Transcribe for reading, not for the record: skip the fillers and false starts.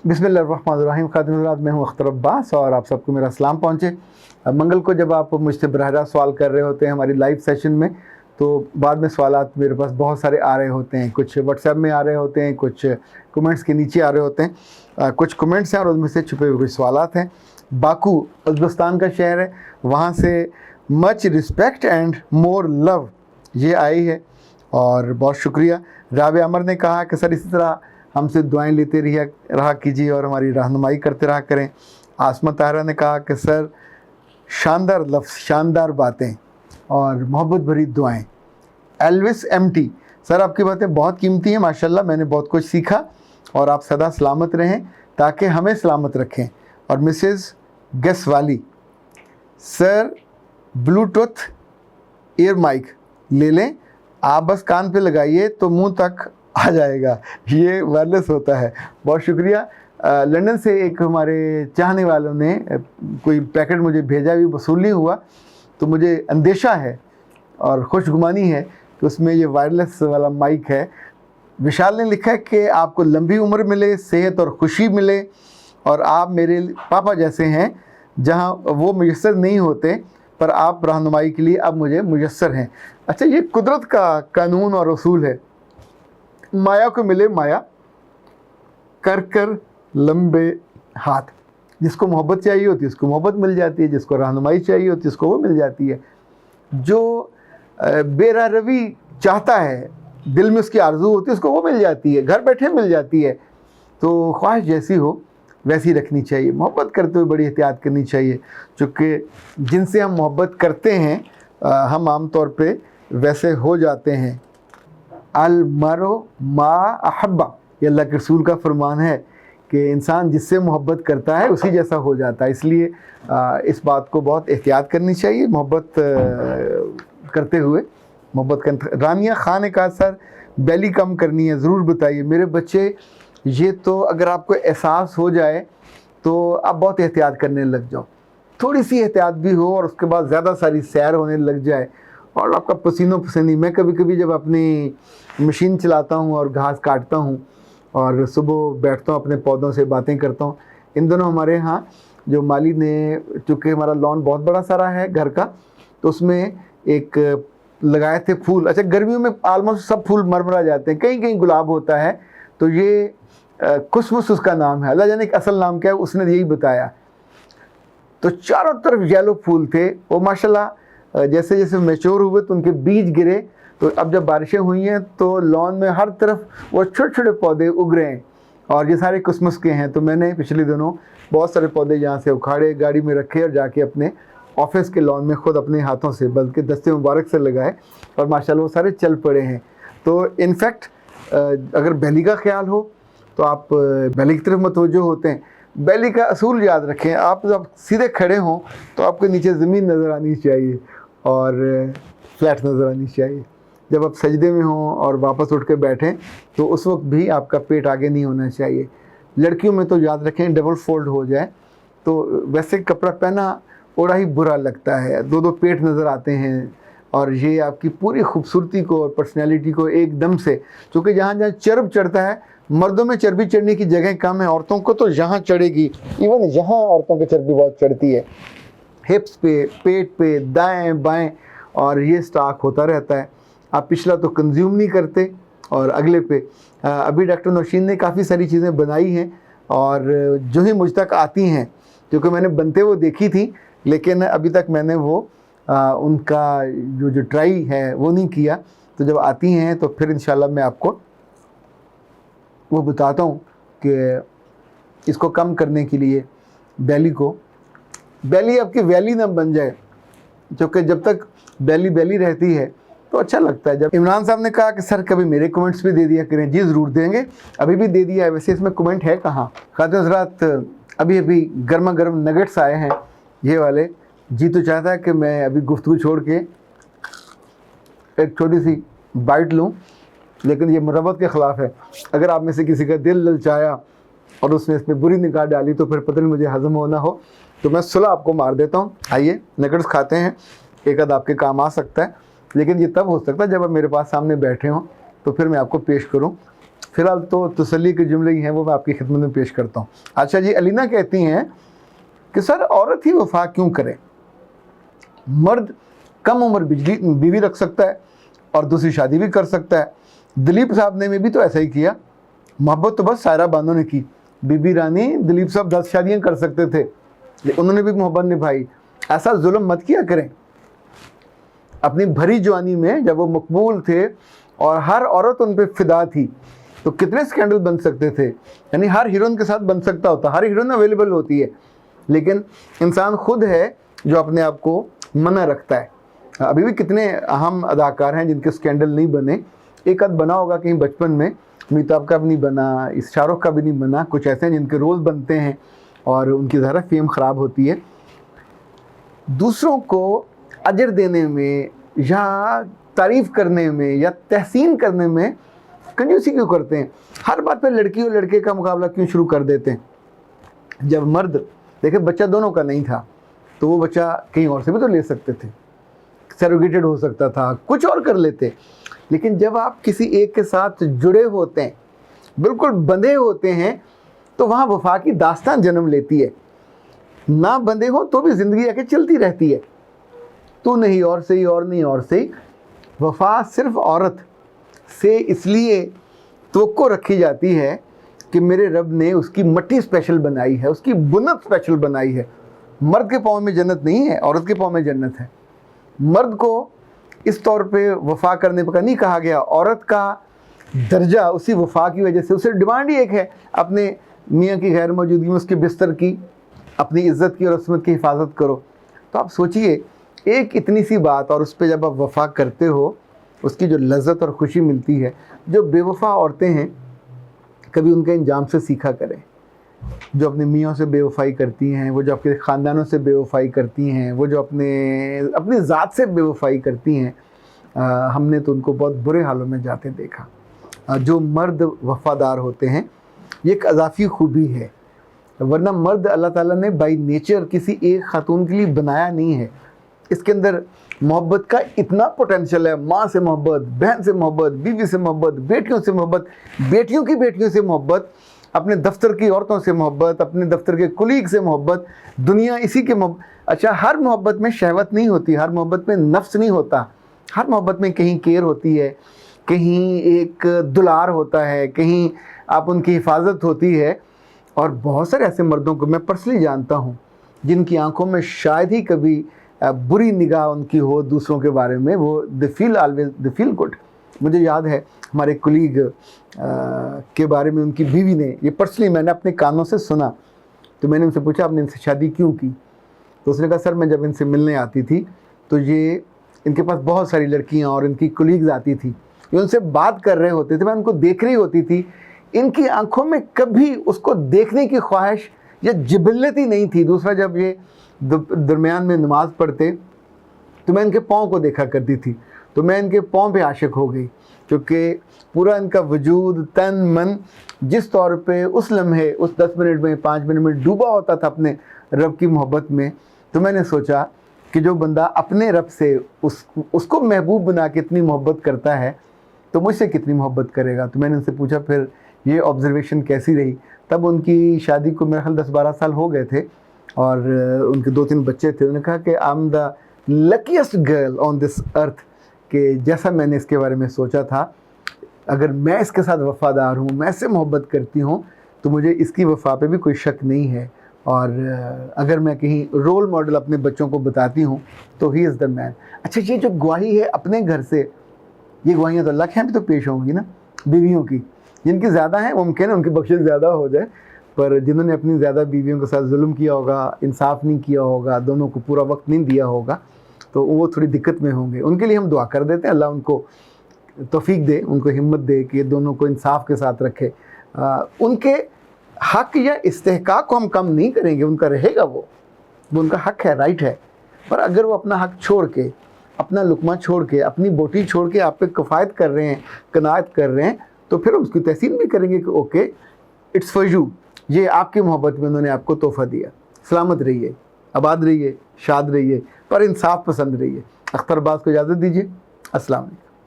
बिस्मिल्लाहिर्रहमानिर्रहीम। खातिन हज़रात, मैं हूँ अख्तर अब्बास और आप सबको मेरा सलाम पहुँचे। मंगल को जब आप मुझसे बराह रास्त सवाल कर रहे होते हैं हमारी लाइव सेशन में, तो बाद में सवालात मेरे पास बहुत सारे आ रहे होते हैं। कुछ व्हाट्सएप में आ रहे होते हैं, कुछ कमेंट्स के नीचे आ रहे होते हैं। कुछ कमेंट्स हैं और उनमें से छुपे हुए कुछ सवालात हैं। बाकू उज़्बेकिस्तान का शहर है, वहाँ से much respect and more love ये आई है और बहुत शुक्रिया। राबे अमर ने कहा कि सर इसी तरह हमसे दुआएं लेते रहा कीजिए और हमारी रहनुमाई करते रहा करें। आसमा तारा ने कहा कि सर शानदार लफ्ज़, शानदार बातें और मोहब्बत भरी दुआएं। एल्विस एमटी, सर आपकी बातें बहुत कीमती हैं माशाल्लाह, मैंने बहुत कुछ सीखा और आप सदा सलामत रहें ताकि हमें सलामत रखें। और मिसेस गसवाली, सर ब्लूटूथ ईयर माइक ले लें, आप बस कान पे लगाइए तो मुंह तक आ जाएगा, ये वायरलेस होता है। बहुत शुक्रिया। लंदन से एक हमारे चाहने वालों ने कोई पैकेट मुझे भेजा, भी वसूल नहीं हुआ, तो मुझे अंदेशा है और खुशगुमानी है कि उसमें ये वायरलेस वाला माइक है। विशाल ने लिखा है कि आपको लंबी उम्र मिले, सेहत और खुशी मिले और आप मेरे पापा जैसे हैं, जहां वो मुयस्सर नहीं होते पर आप रहनुमाई के लिए अब मुझे मुयस्सर हैं। अच्छा, ये कुदरत का कानून और उसूल है। माया को मिले माया, कर कर लंबे हाथ। जिसको मोहब्बत चाहिए होती है उसको मोहब्बत मिल जाती है, जिसको रहनुमाई चाहिए होती है उसको वो मिल जाती है। जो बेरारवी चाहता है, दिल में उसकी आरज़ू होती है, उसको वो मिल जाती है, घर बैठे मिल जाती है। तो ख्वाहिश जैसी हो वैसी रखनी चाहिए। मोहब्बत करते हुए बड़ी एहतियात करनी चाहिए, चूँकि जिनसे हम मोहब्बत करते हैं हम आम तौर पे वैसे हो जाते हैं। अल मरो मा अहब्बा, ये अल्लाह के रसूल का फरमान है कि इंसान जिससे मोहब्बत करता है उसी जैसा हो जाता है। इसलिए इस बात को बहुत एहतियात करनी चाहिए मोहब्बत करते हुए। रानिया खान ने कहा सर बेली कम करनी है, ज़रूर बताइए। मेरे बच्चे, ये तो अगर आपको एहसास हो जाए तो आप बहुत एहतियात करने लग जाओ। थोड़ी सी एहतियात भी हो और उसके बाद ज़्यादा सारी सैर होने लग जाए और आपका पसीनों पसीनी। मैं कभी कभी जब अपनी मशीन चलाता हूँ और घास काटता हूँ और सुबह बैठता हूँ अपने पौधों से बातें करता हूँ। इन दिनों हमारे यहाँ जो माली ने, चूँकि हमारा लॉन बहुत बड़ा सारा है घर का, तो उसमें एक लगाए थे फूल। अच्छा, गर्मियों में आलमोस्ट सब फूल मरमरा जाते हैं, कहीं कहीं गुलाब होता है, तो ये कुसमुस उसका नाम है। अल्लाह जाने कि असल नाम क्या है, उसने यही बताया। तो चारों तरफ येलो फूल थे वो माशाल्लाह। जैसे जैसे मैच्योर हुए तो उनके बीज गिरे, तो अब जब बारिशें हुई हैं तो लॉन में हर तरफ वो छोटे छोटे पौधे उग रहे हैं और ये सारे कुसमस के हैं। तो मैंने पिछले दिनों बहुत सारे पौधे यहाँ से उखाड़े, गाड़ी में रखे और जाके अपने ऑफिस के लॉन में ख़ुद अपने हाथों से, बल्कि दस्ते मुबारक से लगाए और माशाल्लाह वो सारे चल पड़े हैं। तो इनफैक्ट अगर बैली का ख्याल हो तो आप बैली की तरफ मतवज्जो होते हैं। बैली का असूल याद रखें, आप जब सीधे खड़े हों तो आपके नीचे ज़मीन नज़र आनी चाहिए और फ्लैट नज़र आनी चाहिए। जब आप सजदे में हों और वापस उठ के बैठें तो उस वक्त भी आपका पेट आगे नहीं होना चाहिए। लड़कियों में तो याद रखें डबल फोल्ड हो जाए, तो वैसे कपड़ा पहना बड़ा ही बुरा लगता है, दो दो पेट नज़र आते हैं और ये आपकी पूरी खूबसूरती को और पर्सनैलिटी को एकदम से, चूँकि जहाँ जहाँ चर्ब चढ़ता है, मर्दों में चर्बी चढ़ने की जगह कम है, औरतों को तो यहाँ चढ़ेगी। इवन यहाँ औरतों की चर्बी बहुत चढ़ती है, हिप्स पे, पेट पे, दाएं बाएं, और ये स्टॉक होता रहता है। आप पिछला तो कंज्यूम नहीं करते और अगले पे। अभी डॉक्टर नौशीन ने काफ़ी सारी चीज़ें बनाई हैं और जो ही मुझ तक आती हैं, क्योंकि मैंने बनते वो देखी थी लेकिन अभी तक मैंने वो उनका जो ट्राई है वो नहीं किया। तो जब आती हैं तो फिर इंशाल्लाह मैं आपको वो बताता हूँ कि इसको कम करने के लिए बैली आपकी वैली ना बन जाए, क्योंकि जब तक बैली रहती है तो अच्छा लगता है। जब इमरान साहब ने कहा कि सर कभी मेरे कमेंट्स भी दे दिया करें, जी ज़रूर देंगे, अभी भी दे दिया है। वैसे इसमें कमेंट है कहाँ? खातिन हज़रात, अभी गर्मा गर्म नगेट्स आए हैं ये वाले। जी तो चाहता है कि मैं अभी गुफ्तगू छोड़ के एक छोटी सी बाइट लूँ, लेकिन ये मुरब्बत के ख़िलाफ़ है। अगर आप में से किसी का दिल ललचाया और उसने इसमें बुरी निगाह डाली तो फिर पता नहीं मुझे हज़म होना हो, तो मैं सुलह आपको मार देता हूँ। आइए नगेट्स खाते हैं, एक आध आपके काम आ सकता है, लेकिन ये तब हो सकता है जब आप मेरे पास सामने बैठे हों, तो फिर मैं आपको पेश करूँ। फिलहाल तो तसल्ली के जुमले ही हैं, वो मैं आपकी खिदमत में पेश करता हूँ। अच्छा जी, अलीना कहती हैं कि सर औरत ही वफा क्यों करे? मर्द कम उम्र बीवी रख सकता है और दूसरी शादी भी कर सकता है। दिलीप साहब ने भी तो ऐसा ही किया। मोहब्बत तो बस सायरा बानो ने की। बीबी रानी दिलीप साहब 10 शादियाँ कर सकते थे, उन्होंने भी मोहब्बत निभाई। ऐसा जुल्म मत किया करें। अपनी भरी जवानी में जब वो मकबूल थे और हर औरत उन पर फिदा थी, तो कितने स्कैंडल बन सकते थे। यानी हर हीरोइन के साथ बन सकता होता, हर हीरोइन अवेलेबल होती है, लेकिन इंसान खुद है जो अपने आप को मना रखता है। अभी भी कितने अहम अदाकार हैं जिनके स्कैंडल नहीं बने। एक आध बना होगा कहीं बचपन में, अमिताभ का भी नहीं बना, इस शाहरुख का भी नहीं बना। कुछ ऐसे हैं जिनके रोल बनते हैं और उनकी ज़रा फेम ख़राब होती है। दूसरों को अजर देने में या तारीफ़ करने में या तहसीन करने में कंजूसी क्यों करते हैं? हर बात पे लड़की और लड़के का मुकाबला क्यों शुरू कर देते हैं? जब मर्द देखे बच्चा दोनों का नहीं था, तो वो बच्चा कहीं और से भी तो ले सकते थे, सरोगेटेड हो सकता था, कुछ और कर लेते। लेकिन जब आप किसी एक के साथ जुड़े होते हैं, बिल्कुल बंधे होते हैं, तो वहाँ वफा की दास्तान जन्म लेती है। ना बंधे हो तो भी ज़िंदगी आके चलती रहती है, तू नहीं और सही, और नहीं और सही। वफा सिर्फ औरत से इसलिए तवक्को रखी जाती है कि मेरे रब ने उसकी मट्टी स्पेशल बनाई है, उसकी बुनत स्पेशल बनाई है। मर्द के पाँव में जन्नत नहीं है, औरत के पाँव में जन्नत है। मर्द को इस तौर पे वफा करने का नहीं कहा गया। औरत का दर्जा उसी वफा की वजह से, उसे डिमांड ही एक है, अपने मियाँ की गैर मौजूदगी में उसके बिस्तर की, अपनी इज़्ज़त की और अस्मत की हिफाजत करो। तो आप सोचिए, एक इतनी सी बात, और उस पर जब आप वफा करते हो, उसकी जो लज्जत और खुशी मिलती है। जो बेवफा औरतें हैं, कभी उनके इंजाम से सीखा करें। जो अपने मियाँ से बेवफाई करती हैं, वो जो आपके ख़ानदानों से बेवफाई करती हैं, वो जो अपनी ज़ात से बेवफाई करती हैं, हमने तो उनको बहुत बुरे हालों में जाते देखा। जो मर्द वफ़ादार होते हैं, ये एक अज़ाफ़ी खूबी है, वरना मर्द अल्लाह ताला ने बाई नेचर किसी एक ख़ातून के लिए बनाया नहीं है। इसके अंदर मोहब्बत का इतना पोटेंशियल है। माँ से मोहब्बत, बहन से मोहब्बत, बीवी से मोहब्बत, बेटियों से मोहब्बत, बेटियों की बेटियों से मोहब्बत, अपने दफ्तर की औरतों से मोहब्बत, अपने दफ्तर के कुलीग से मोहब्बत, दुनिया इसी के अच्छा, हर मोहब्बत में शहवत नहीं होती, हर मोहब्बत में नफ्स नहीं होता। हर मोहब्बत में कहीं केयर होती है, कहीं एक दुलार होता है, कहीं आप उनकी हिफाजत होती है। और बहुत सारे ऐसे मर्दों को मैं पर्सनली जानता हूँ जिनकी आंखों में शायद ही कभी बुरी निगाह उनकी हो दूसरों के बारे में। वो दे फील गुड। मुझे याद है हमारे कुलीग के बारे में उनकी बीवी ने, ये पर्सनली मैंने अपने कानों से सुना, तो मैंने उनसे पूछा आपने इनसे शादी क्यों की? तो उसने कहा सर मैं जब इनसे मिलने आती थी तो ये इनके पास बहुत सारी लड़कियां और इनकी कुलीग्स आती थी, ये उनसे बात कर रहे होते थे, मैं उनको देख रही होती थी, इनकी आंखों में कभी उसको देखने की ख्वाहिश या जिबिल्लत ही नहीं थी। दूसरा, जब ये दरमियान में नमाज़ पढ़ते तो मैं इनके पाँव को देखा करती थी, तो मैं इनके पाँव पे आशिक हो गई, क्योंकि पूरा इनका वजूद, तन, मन जिस तौर पे उस लम्हे, उस 10 मिनट में, 5 मिनट में डूबा होता था अपने रब की मोहब्बत में। तो मैंने सोचा कि जो बंदा अपने रब से उसको महबूब बना के इतनी मोहब्बत करता है, तो मुझसे कितनी मोहब्बत करेगा। तो मैंने उनसे पूछा फिर ये ऑब्जर्वेशन कैसी रही? तब उनकी शादी को मेरे ख्याल 10-12 साल हो गए थे और उनके 2-3 बच्चे थे। उन्होंने कहा कि I am the luckiest girl on this earth, कि जैसा मैंने इसके बारे में सोचा था, अगर मैं इसके साथ वफ़ादार हूँ, मैं इससे मोहब्बत करती हूँ, तो मुझे इसकी वफ़ा पे भी कोई शक नहीं है। और अगर मैं कहीं रोल मॉडल अपने बच्चों को बताती हूँ तो ही इज़ द मैन। अच्छा, ये जो गवाही है अपने घर से, ये गवाहियाँ तो अल्लाह के यहाँ भी तो पेश होंगी ना, बीवियों की। जिनकी ज़्यादा हैं मुमकिन है उनकी बख्शिश ज़्यादा हो जाए, पर जिन्होंने अपनी ज़्यादा बीवियों के साथ जुल्म किया होगा, इंसाफ नहीं किया होगा, दोनों को पूरा वक्त नहीं दिया होगा, तो वो थोड़ी दिक्कत में होंगे। उनके लिए हम दुआ कर देते हैं, अल्लाह उनको तौफीक दे, उनको हिम्मत दे कि दोनों को इंसाफ के साथ रखे। उनके हक़ या इस्तेहकाक को हम कम नहीं करेंगे, उनका रहेगा, वो उनका हक़ है, राइट है। पर अगर वो अपना हक़ छोड़ के, अपना लुकमा छोड़ के, अपनी बोटी छोड़ के आप पे कफ़ायत कर रहे हैं, कनायत कर रहे हैं, तो फिर हम उसकी तहसीन भी करेंगे कि ओके इट्स फॉर यू, ये आपकी मोहब्बत में उन्होंने आपको तोहफ़ा दिया। सलामत रहिए, आबाद रहिए, शाद रहिए, पर इंसाफ पसंद रहिए। अख्तर अब्बास को इजाज़त दीजिए। अस्सलाम वालेकुम।